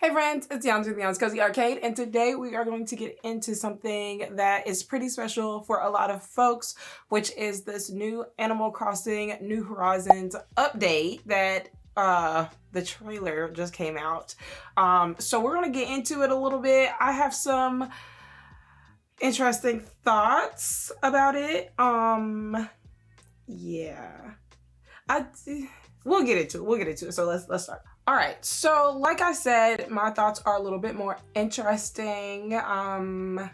Hey friends, it's Yansco the Yansco Arcade, and today we are going to get into something that is pretty special for a lot of folks, which is this new Animal Crossing New Horizons update that the trailer just came out. So we're gonna get into it a little bit. I have some interesting thoughts about it. Yeah. We'll get into it. So let's start. All right, so like I said, my thoughts are a little bit more interesting. I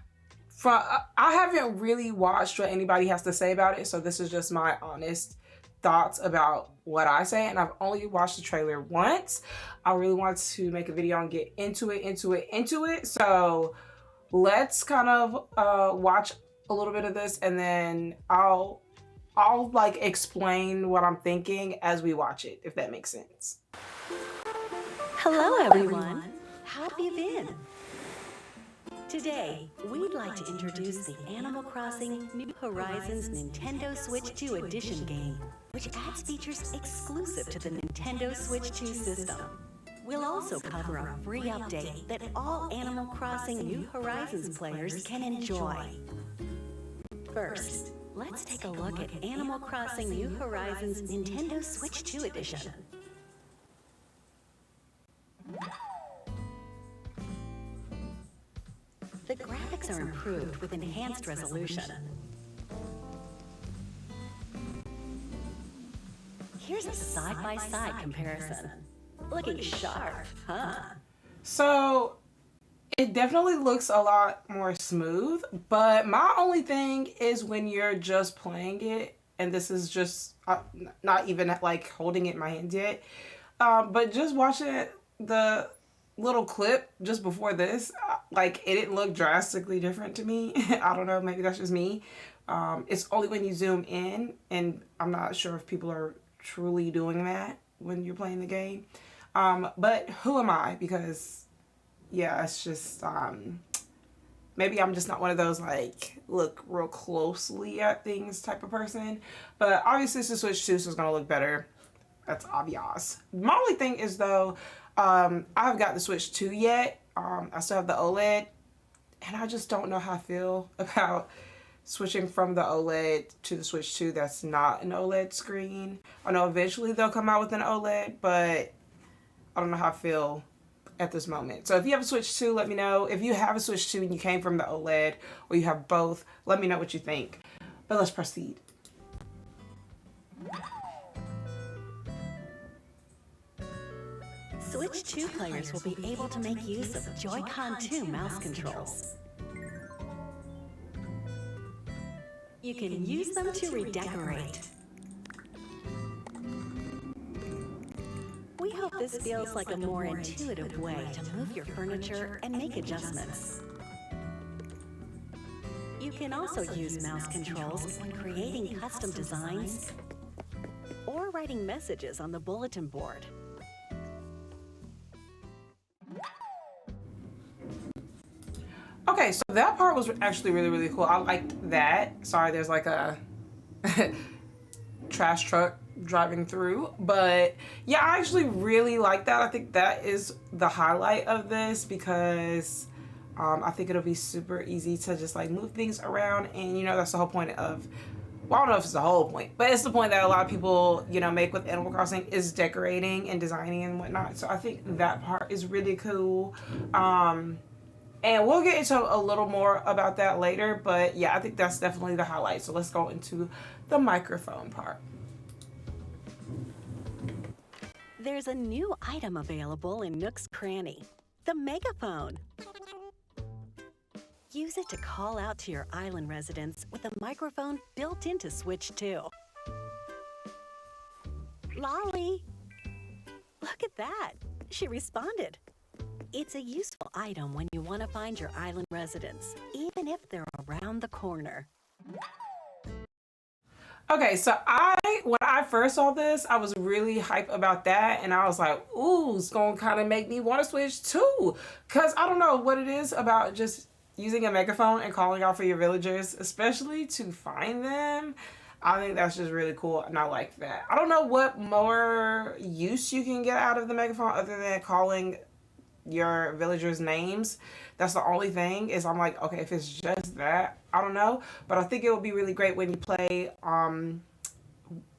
haven't really watched what anybody has to say about it, so this is just my honest thoughts about what I say, and I've only watched the trailer once. I really want to make a video and get into it. So let's kind of watch a little bit of this, and then I'll like explain what I'm thinking as we watch it, if that makes sense. Hello everyone, how have you been? Today, we'd like to introduce the Animal Crossing New Horizons Nintendo Switch 2 Edition game, which adds features exclusive to the Nintendo Switch 2 system. We'll also cover a free update that all Animal Crossing New Horizons players can enjoy. First, let's take a look at Animal Crossing New Horizons Nintendo Switch 2 Edition. The graphics are improved with enhanced resolution. Here's a side-by-side comparison. Looking sharp, huh? So it definitely looks a lot more smooth, but my only thing is when you're just playing it, and this is just not even like holding it in my hand yet, but just watching the little clip just before this, like it didn't look drastically different to me. I don't know, maybe that's just me. It's only when you zoom in, and I'm not sure if people are truly doing that when you're playing the game. But who am I? Because yeah, it's just maybe I'm just not one of those like look real closely at things type of person. But obviously it's the Switch 2, so it's gonna look better. That's obvious. My only thing is though, I haven't got the Switch 2 yet. I still have the OLED, and I just don't know how I feel about switching from the OLED to the Switch 2 that's not an OLED screen. I know eventually they'll come out with an OLED, but I don't know how I feel at this moment. So if you have a Switch 2, let me know. If you have a Switch 2 and you came from the OLED, or you have both, let me know what you think. But let's proceed. Switch 2 players will be able to make use of Joy-Con 2 mouse controls. You can use them to redecorate. We hope this feels like a more intuitive way to move your furniture and make adjustments. You can also use mouse controls when creating custom designs or writing messages on the bulletin board. Okay, so that part was actually really cool. I liked that. Sorry, there's like a trash truck driving through, but yeah, I actually really like that. I think that is the highlight of this, because I think it'll be super easy to just like move things around, and you know, that's the whole point of, well, I don't know if it's the whole point, but it's the point that a lot of people, you know, make with Animal Crossing, is decorating and designing and whatnot. So I think that part is really cool. And we'll get into a little more about that later, but yeah, I think that's definitely the highlight. So let's go into the microphone part. There's a new item available in Nook's Cranny, the Megaphone. Use it to call out to your island residents with a microphone built into Switch 2. Lolly! Look at that! She responded. It's a useful item when you want to find your island residents, even if they're around the corner. Okay, so when I first saw this, I was really hype about that, and I was like, ooh, it's gonna kind of make me want to Switch too, because I don't know what it is about just using a megaphone and calling out for your villagers, especially to find them. I think that's just really cool, and I like that. I don't know what more use you can get out of the megaphone other than calling your villagers' names. That's the only thing is I'm like, okay, if it's just that, I don't know. But I think it would be really great when you play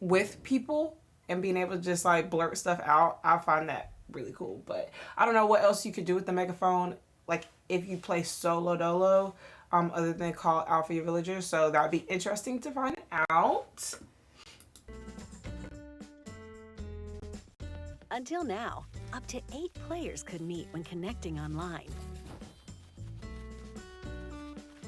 with people and being able to just like blurt stuff out. I find that really cool. But I don't know what else you could do with the megaphone. Like if you play solo dolo, other than call out for your villagers. So that would be interesting to find out. Until now, up to 8 players could meet when connecting online.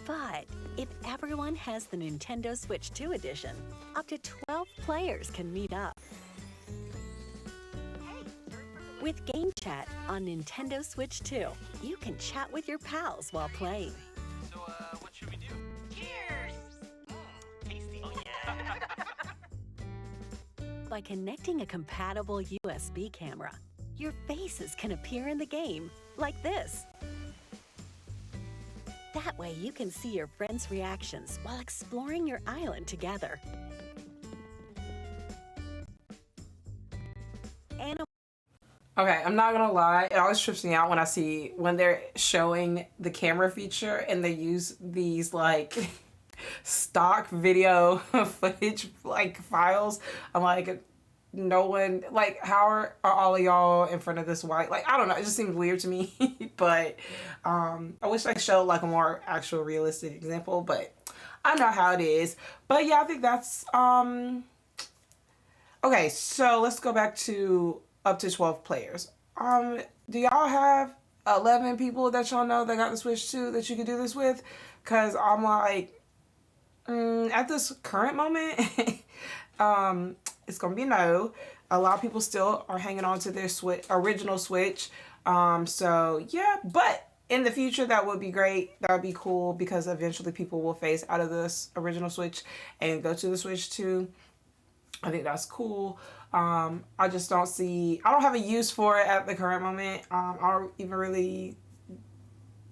But if everyone has the Nintendo Switch 2 edition, up to 12 players can meet up. With Game Chat on Nintendo Switch 2, you can chat with your pals while playing. So, what should we do? Cheers! Tasty. Oh, yeah. By connecting a compatible USB camera, your faces can appear in the game, like this. That way you can see your friends' reactions while exploring your island together. Okay, I'm not gonna lie, it always trips me out when I see when they're showing the camera feature and they use these like stock video footage like files. I'm like, no one, like, how are all of y'all in front of this white, like, I don't know, it just seems weird to me. But I wish I showed like a more actual realistic example, but I know how it is. But yeah, I think that's okay, so let's go back to up to 12 players. Do y'all have 11 people that y'all know that got the Switch 2 that you could do this with? Because I'm like, at this current moment, it's gonna be no. A lot of people still are hanging on to their original Switch. So yeah, but in the future that would be great. That would be cool because eventually people will phase out of this original Switch and go to the Switch 2. I think that's cool. I just don't see, I don't have a use for it at the current moment. I don't even really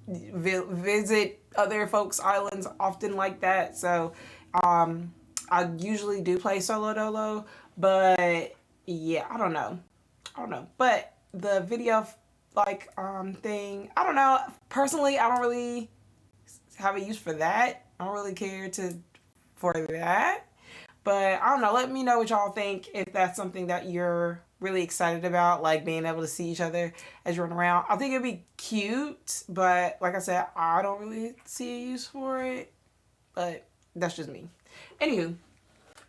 visit other folks' islands often like that. So I usually do play solo dolo, but yeah, I don't know. But the video like thing, I don't know. Personally, I don't really have a use for that. I don't really care for that. But I don't know, let me know what y'all think, if that's something that you're really excited about, like being able to see each other as you run around. I think it'd be cute, but like I said, I don't really see a use for it. But that's just me. Anywho,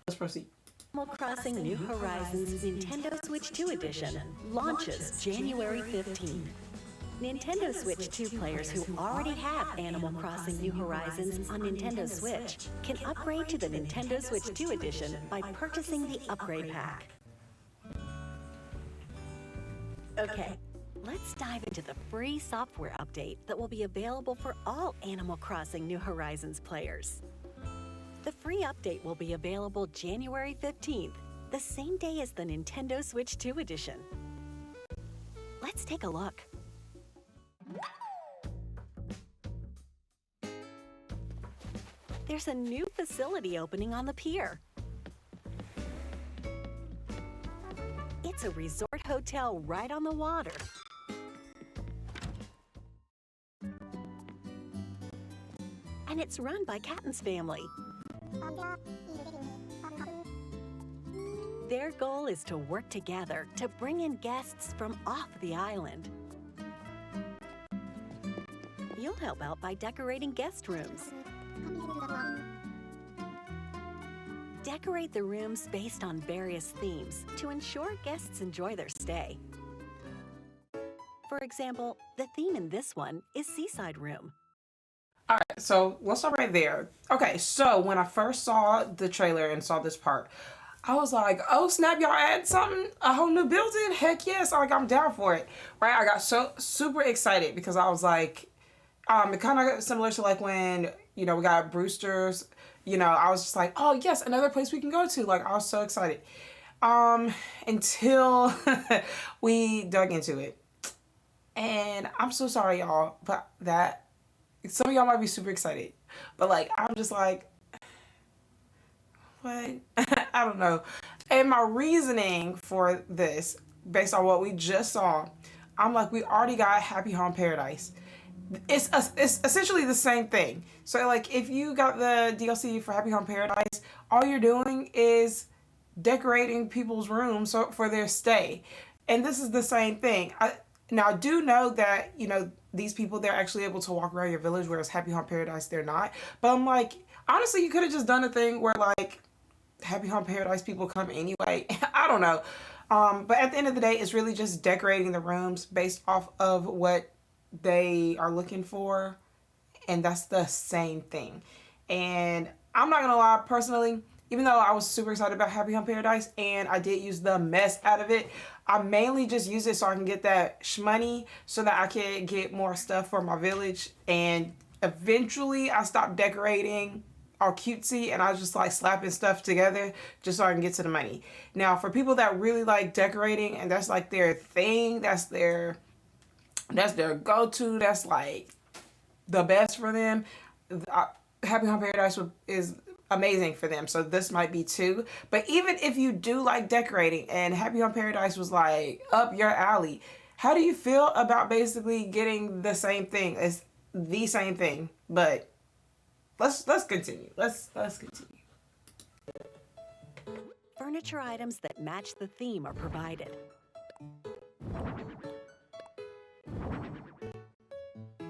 let's proceed. Animal Crossing New Horizons Nintendo Switch 2 Edition launches January 15th. Nintendo Switch 2 players who already have Animal Crossing New Horizons on Nintendo Switch can upgrade to the Nintendo Switch 2 Edition by purchasing the upgrade pack. Okay, let's dive into the free software update that will be available for all Animal Crossing New Horizons players. The free update will be available January 15th, the same day as the Nintendo Switch 2 Edition. Let's take a look. There's a new facility opening on the pier. It's a resort hotel right on the water. And it's run by Catton's family. Their goal is to work together to bring in guests from off the island. You'll help out by decorating guest rooms. Decorate the rooms based on various themes to ensure guests enjoy their stay. For example, the theme in this one is Seaside Room. All right, so let's start right there. Okay, so when I first saw the trailer and saw this part, I was like, oh snap, y'all add something, a whole new building? Heck yes, like I'm down for it, right? I got so super excited because I was like, it kind of similar to like when, we got Brewster's, I was just like, oh yes, another place we can go to. Like I was so excited. Until we dug into it. And I'm so sorry y'all, but some of y'all might be super excited, but like, I'm just like, what? I don't know. And my reasoning for this, based on what we just saw, I'm like, we already got Happy Home Paradise. It's essentially the same thing. So like if you got the DLC for Happy Home Paradise, all you're doing is decorating people's rooms for their stay. And this is the same thing. Now I do know that, you know, these people, they're actually able to walk around your village, whereas Happy Home Paradise, they're not. But I'm like, honestly, you could have just done a thing where like Happy Home Paradise people come anyway. I don't know. But at the end of the day, it's really just decorating the rooms based off of what they are looking for. And that's the same thing. And I'm not gonna lie, personally, even though I was super excited about Happy Home Paradise and I did use the mess out of it, I mainly just use it so I can get that shmoney so that I can get more stuff for my village. And eventually I stopped decorating all cutesy and I was just like slapping stuff together just so I can get to the money. Now for people that really like decorating and that's like their thing, that's their go-to, that's like the best for them, Happy Home Paradise is amazing for them. So this might be too. But even if you do like decorating and Happy Home Paradise was like up your alley, how do you feel about basically getting the same thing? It's the same thing, but let's continue. Let's continue. Furniture items that match the theme are provided.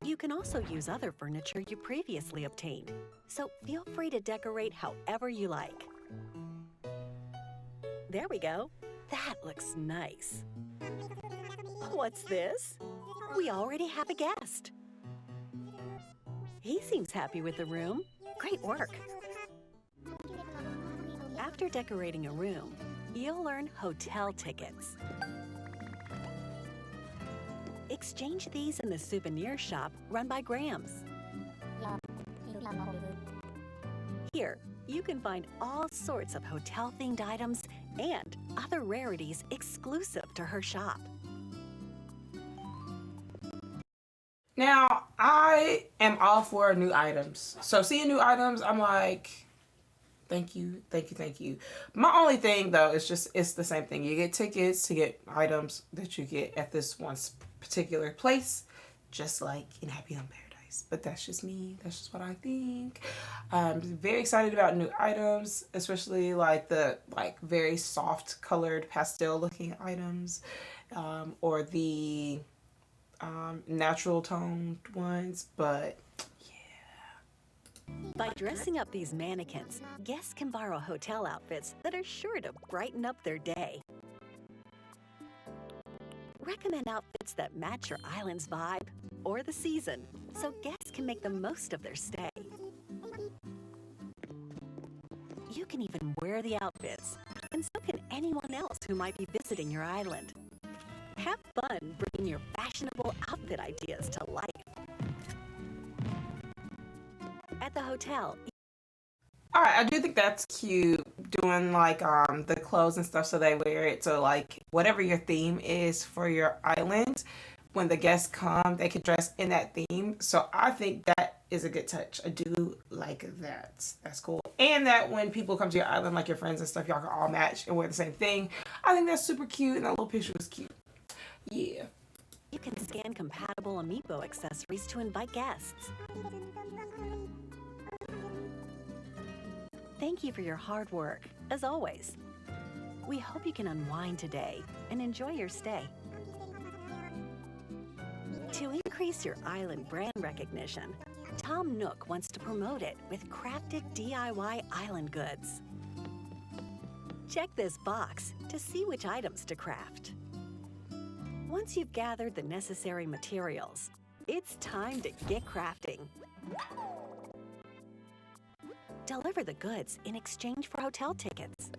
You can also use other furniture you previously obtained, so feel free to decorate however you like. There we go. That looks nice. What's this? We already have a guest. He seems happy with the room. Great work. After decorating a room, you'll earn hotel tickets. Exchange these in the souvenir shop run by Grams. Here, you can find all sorts of hotel-themed items and other rarities exclusive to her shop. Now, I am all for new items. So seeing new items, I'm like, thank you, thank you, thank you. My only thing though is just, it's the same thing. You get tickets to get items that you get at this one particular place, just like in Happy Home Paradise. But that's just me. That's just what I think. I'm very excited about new items, especially like the very soft colored pastel looking items, or the natural toned ones. But by dressing up these mannequins, guests can borrow hotel outfits that are sure to brighten up their day. Recommend outfits that match your island's vibe or the season, so guests can make the most of their stay. You can even wear the outfits, and so can anyone else who might be visiting your island. Have fun bringing your fashionable outfit ideas to life. At the hotel. all right, I do think that's cute, doing like the clothes and stuff so they wear it. So like whatever your theme is for your island, when the guests come, they can dress in that theme. So I think that is a good touch. I do like that. That's cool. And that when people come to your island, like your friends and stuff, y'all can all match and wear the same thing. I think that's super cute, and that little picture was cute. Yeah. You can scan compatible amiibo accessories to invite guests. Thank you for your hard work, as always. We hope you can unwind today and enjoy your stay. To increase your island brand recognition, Tom Nook wants to promote it with crafted DIY island goods. Check this box to see which items to craft. Once you've gathered the necessary materials, it's time to get crafting. Deliver the goods in exchange for hotel tickets.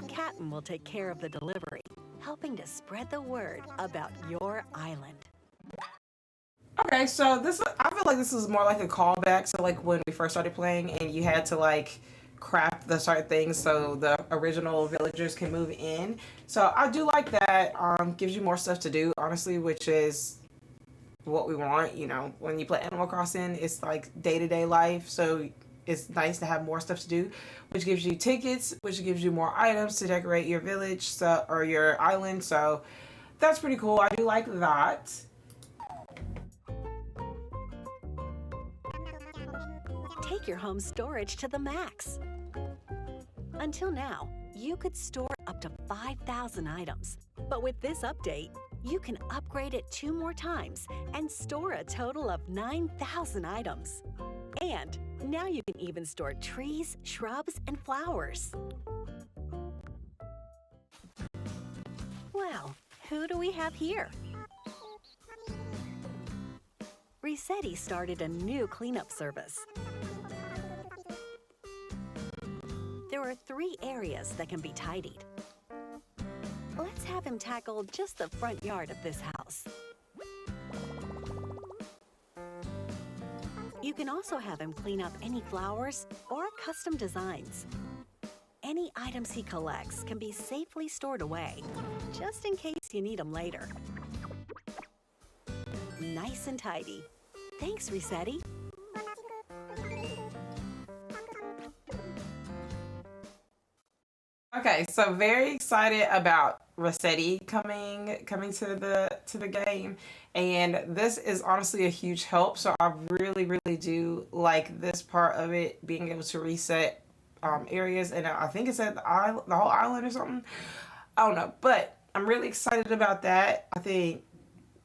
Captain will take care of the delivery, helping to spread the word about your island. Okay, so I feel like this is more like a callback. So like when we first started playing and you had to like craft the certain things so the original villagers can move in. So I do like that. Gives you more stuff to do, honestly, which is what we want. You know, when you play Animal Crossing, it's like day-to-day life, so it's nice to have more stuff to do, which gives you tickets, which gives you more items to decorate your village, so, or your island. So that's pretty cool. I do like that. Take your home storage to the max. Until now, you could store up to 5,000 items. But with this update, you can upgrade it 2 more times and store a total of 9,000 items. And now you can even store trees, shrubs, and flowers. Well, who do we have here? Resetti started a new cleanup service. There are 3 areas that can be tidied. Let's have him tackle just the front yard of this house. You can also have him clean up any flowers or custom designs. Any items he collects can be safely stored away, just in case you need them later. Nice and tidy. Thanks, Resetti. Okay, so very excited about Rossetti coming to the game, and this is honestly a huge help. So I really do like this part of it, being able to reset areas, and I think it's at the whole island or something. I don't know, but I'm really excited about that. I think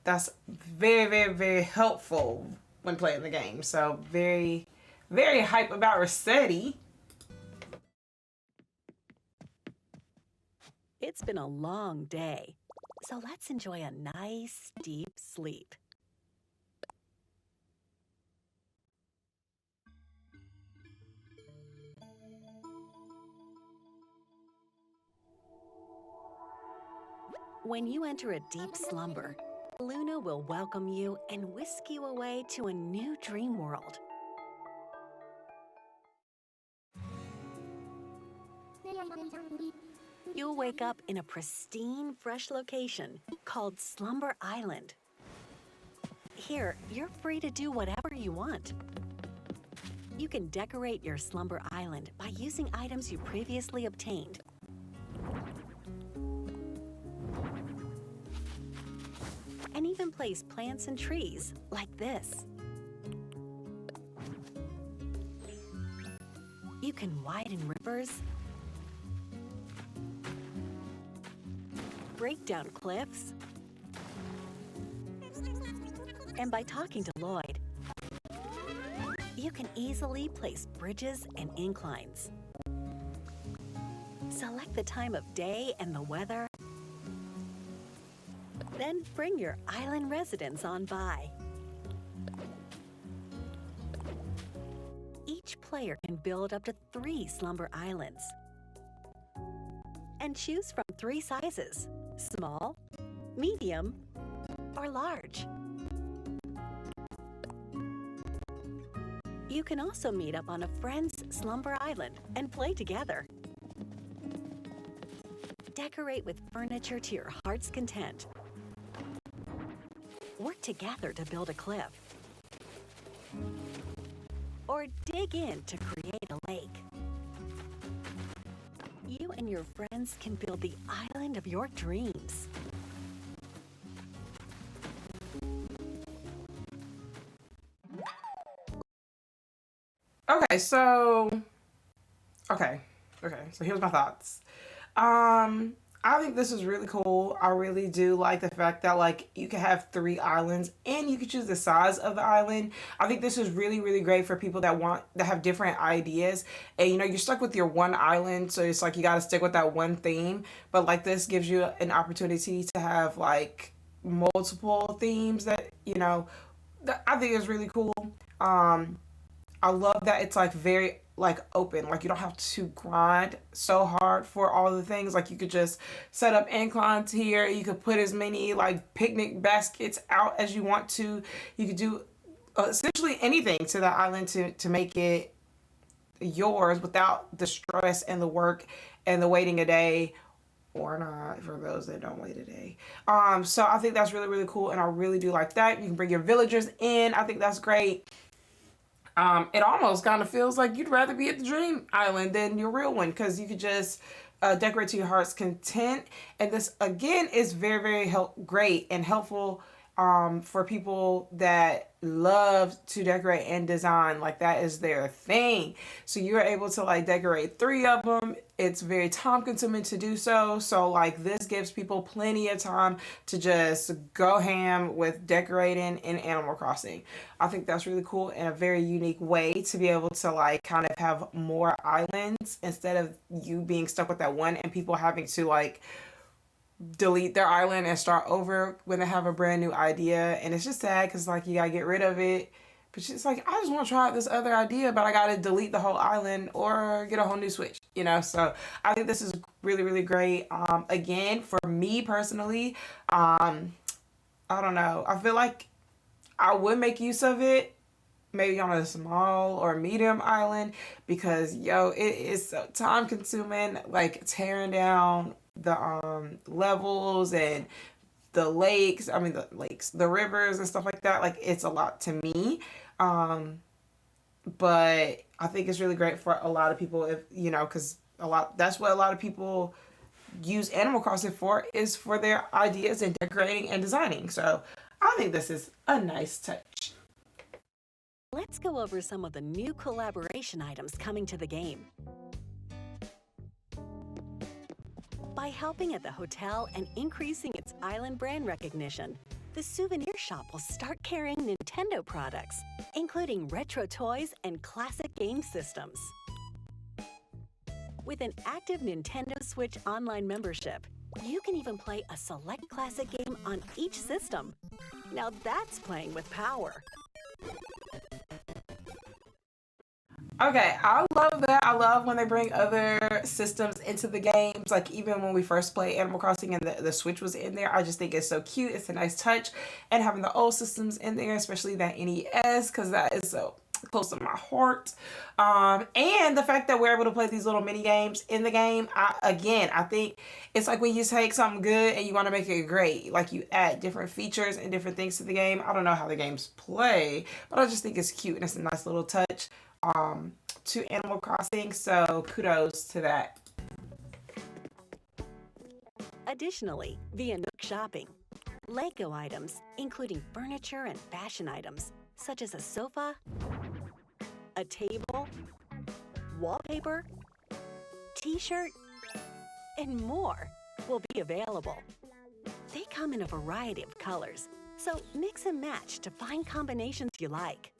that's very helpful when playing the game. So very hype about Rossetti. It's been a long day, so let's enjoy a nice, deep sleep. When you enter a deep slumber, Luna will welcome you and whisk you away to a new dream world. You'll wake up in a pristine, fresh location called Slumber Island. Here, you're free to do whatever you want. You can decorate your Slumber Island by using items you previously obtained. And even place plants and trees like this. You can widen rivers, break down cliffs, and by talking to Lloyd, you can easily place bridges and inclines. Select the time of day and the weather, then bring your island residents on by. Each player can build up to 3 Slumber Islands and choose from 3 sizes: small, medium, or large. You can also meet up on a friend's Slumber Island and play together. Decorate with furniture to your heart's content. Work together to build a cliff. Or dig in to create a lake. You and your friends can build the island of your dreams. Okay, so here's my thoughts. I think this is really cool. I really do like the fact that like you can have 3 islands and you can choose the size of the island. I think this is really great for people that have different ideas, and you know, you're stuck with your one island, so it's like you got to stick with that one theme. But like this gives you an opportunity to have like multiple themes that, you know, that I think is really cool. I love that it's like very like open, like you don't have to grind so hard for all the things. Like you could just set up inclines here, you could put as many like picnic baskets out as you want to. You could do essentially anything to the island to make it yours without the stress and the work and the waiting a day, or not for those that don't wait a day. So I think that's really cool, and I really do like that. You can bring your villagers in. I think that's great. It almost kind of feels like you'd rather be at the dream island than your real one, because you could just decorate to your heart's content. And this again is very, very great and helpful for people that love to decorate and design. Like, that is their thing. So you're able to like decorate 3 of them. It's very time consuming to do so. So like, this gives people plenty of time to just go ham with decorating in Animal Crossing. I think that's really cool and a very unique way to be able to like kind of have more islands instead of you being stuck with that one and people having to like delete their island and start over when they have a brand new idea. And it's just sad because like you gotta get rid of it, but she's like, I just want to try out this other idea, but I gotta delete the whole island or get a whole new Switch, you know. So I think this is really, really great. Again, for me personally, I don't know, I feel like I would make use of it maybe on a small or medium island, because yo, it is so time consuming, like tearing down the levels and the rivers and stuff like that. Like, it's a lot to me. But I think it's really great for a lot of people, if you know, because that's what a lot of people use Animal Crossing for, is for their ideas in decorating and designing. So I think this is a nice touch. Let's go over some of the new collaboration items coming to the game. By helping at the hotel and increasing its island brand recognition, the souvenir shop will start carrying Nintendo products, including retro toys and classic game systems. With an active Nintendo Switch online membership, you can even play a select classic game on each system. Now that's playing with power. Okay, I love that. I love when they bring other systems into the games. Like, even when we first played Animal Crossing and the Switch was in there, I just think it's so cute. It's a nice touch. And having the old systems in there, especially that NES, because that is so close to my heart. And the fact that we're able to play these little mini games in the game, I think it's like when you take something good and you want to make it great. Like, you add different features and different things to the game. I don't know how the games play, but I just think it's cute and it's a nice little touch to Animal Crossing, so kudos to that. Additionally, via Nook Shopping, Lego items, including furniture and fashion items, such as a sofa, a table, wallpaper, t-shirt, and more, will be available. They come in a variety of colors, so mix and match to find combinations you like.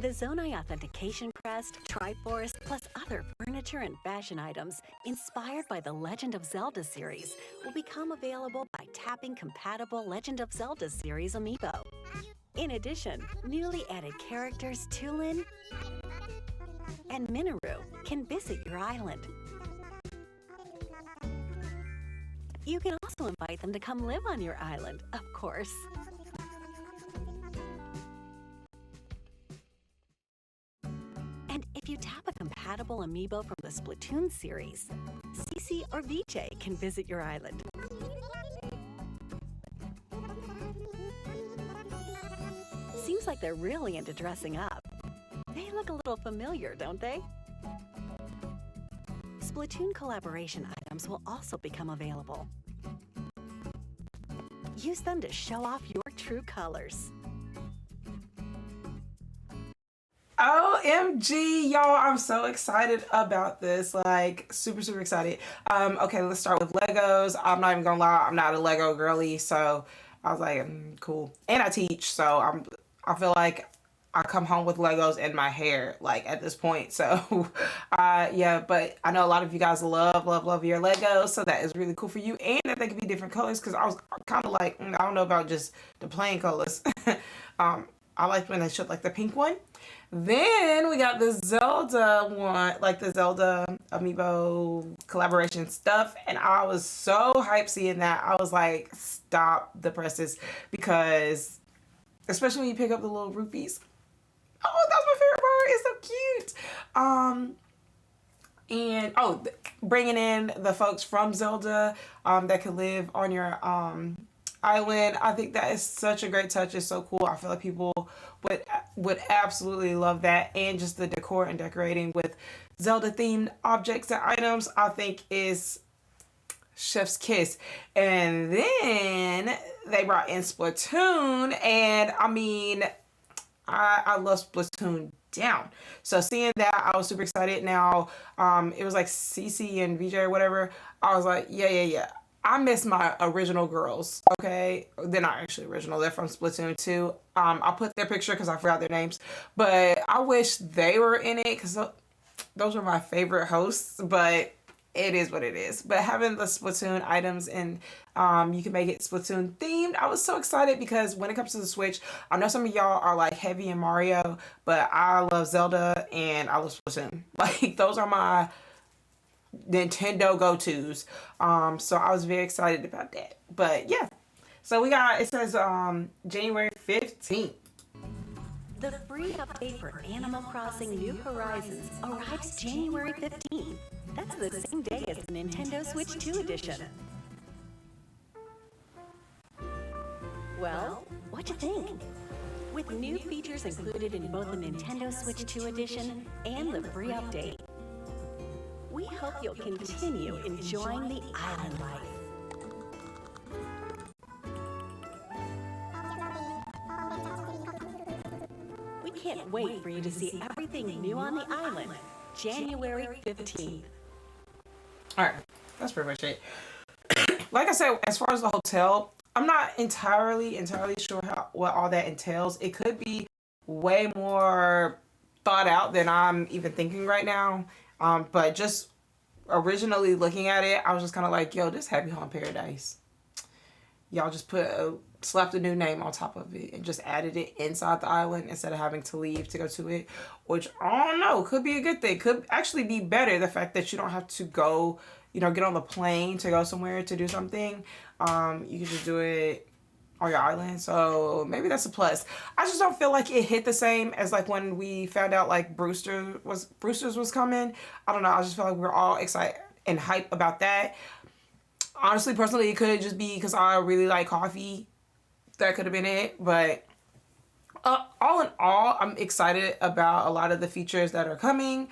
The Zonai Authentication Crest, Triforce, plus other furniture and fashion items inspired by the Legend of Zelda series will become available by tapping compatible Legend of Zelda series amiibo. In addition, newly added characters Tulin and Minoru can visit your island. You can also invite them to come live on your island, of course. And if you tap a compatible amiibo from the Splatoon series, Cece or VJ can visit your island. Seems like they're really into dressing up. They look a little familiar, don't they? Splatoon collaboration items will also become available. Use them to show off your true colors. OMG, y'all, I'm so excited about this. Like, super, super excited. Okay, let's start with Legos. I'm not even gonna lie, I'm not a Lego girly, so I was like, cool. And I teach, so I feel like I come home with Legos in my hair, like, at this point. So, yeah, but I know a lot of you guys love your Legos, so that is really cool for you. And that they can be different colors, because I was kind of like, I don't know about just the plain colors. I like when they showed, like, the pink one. Then we got the Zelda one, like the Zelda amiibo collaboration stuff, and I was so hyped seeing that. I was like, stop the presses, because especially when you pick up the little rupees. Oh, that's my favorite part. It's so cute. And bringing in the folks from Zelda that could live on your Island. I think that is such a great touch. It's so cool. I feel like people would absolutely love that, and just the decor and decorating with Zelda themed objects and items, I think is chef's kiss. And then they brought in Splatoon, and I mean, I love Splatoon down. So seeing that, I was super excited. Now, it was like CC and VJ or whatever. I was like, yeah. I miss my original girls. Okay, they're not actually original. They're from Splatoon 2. I'll put their picture because I forgot their names, but I wish they were in it because those were my favorite hosts. But it is what it is. But having the Splatoon items and you can make it Splatoon themed, I was so excited because when it comes to the Switch, I know some of y'all are like heavy in Mario, but I love Zelda and I love Splatoon. Like those are my Nintendo go-tos. So I was very excited about that. But yeah, so we got, it says January 15th. The free update for Animal Crossing New Horizons arrives January 15th. That's the same day as the Nintendo Switch 2 edition. Well, what'd you think? With new features included in both the Nintendo Switch 2 edition and the free update, we hope you'll continue enjoying the island life. We can't wait for you to see everything new on the island, January 15th. All right, that's pretty much it. Like I said, as far as the hotel, I'm not entirely sure what all that entails. It could be way more thought out than I'm even thinking right now. But just originally looking at it, I was just kind of like, yo, this Happy Home Paradise. Y'all just slapped a new name on top of it and just added it inside the island instead of having to leave to go to it, which I don't know, could be a good thing. Could actually be better, the fact that you don't have to go, you know, get on the plane to go somewhere to do something. You can just do it on your island. So maybe that's a plus. I just don't feel like it hit the same as like when we found out like Brewster's was coming. I don't know. I just feel like we're all excited and hype about that. Honestly, personally, it could just be because I really like coffee. That could have been it. But all in all, I'm excited about a lot of the features that are coming.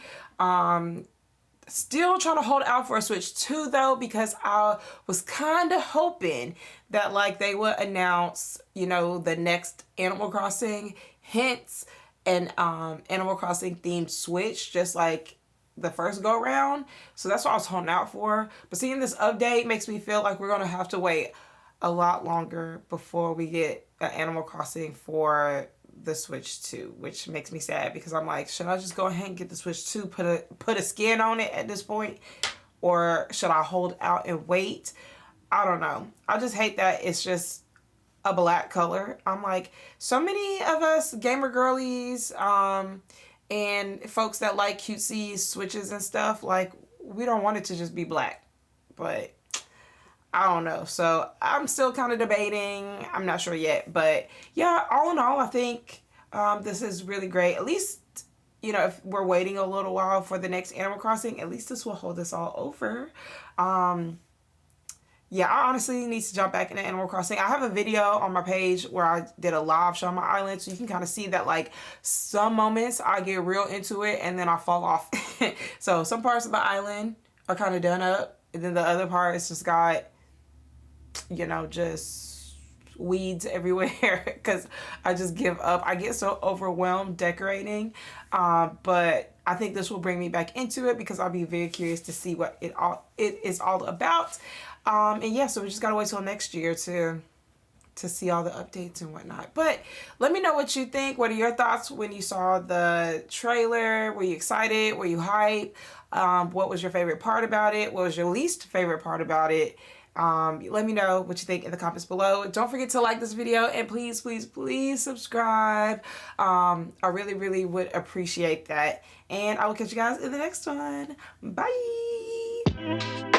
Still trying to hold out for a Switch 2 though, because I was kind of hoping that like they would announce, you know, the next Animal Crossing hints and Animal Crossing themed Switch, just like the first go round. So that's what I was holding out for. But seeing this update makes me feel like we're gonna have to wait a lot longer before we get an Animal Crossing for the Switch 2, which makes me sad because I'm like, should I just go ahead and get the Switch 2, put a skin on it at this point, or should I hold out and wait? I don't know. I just hate that it's just a black color. I'm like, so many of us gamer girlies and folks that like cutesy Switches and stuff, like we don't want it to just be black, but I don't know. So I'm still kind of debating. I'm not sure yet. But yeah, all in all, I think this is really great. At least, you know, if we're waiting a little while for the next Animal Crossing, at least this will hold us all over. Yeah, I honestly need to jump back into Animal Crossing. I have a video on my page where I did a live show on my island. So you can kind of see that like some moments I get real into it and then I fall off. So some parts of the island are kind of done up. And then the other part is just got, you know, just weeds everywhere because I just give up. I get so overwhelmed decorating. But I think this will bring me back into it because I'll be very curious to see what it is all about. And yeah, so we just gotta wait till next year to see all the updates and whatnot. But let me know what you think. What are your thoughts when you saw the trailer? Were you excited? Were you hyped? What was your favorite part about it? What was your least favorite part about it? Let me know what you think in the comments below. Don't forget to like this video and please, please, please subscribe. I really, really would appreciate that. And I will catch you guys in the next one. Bye.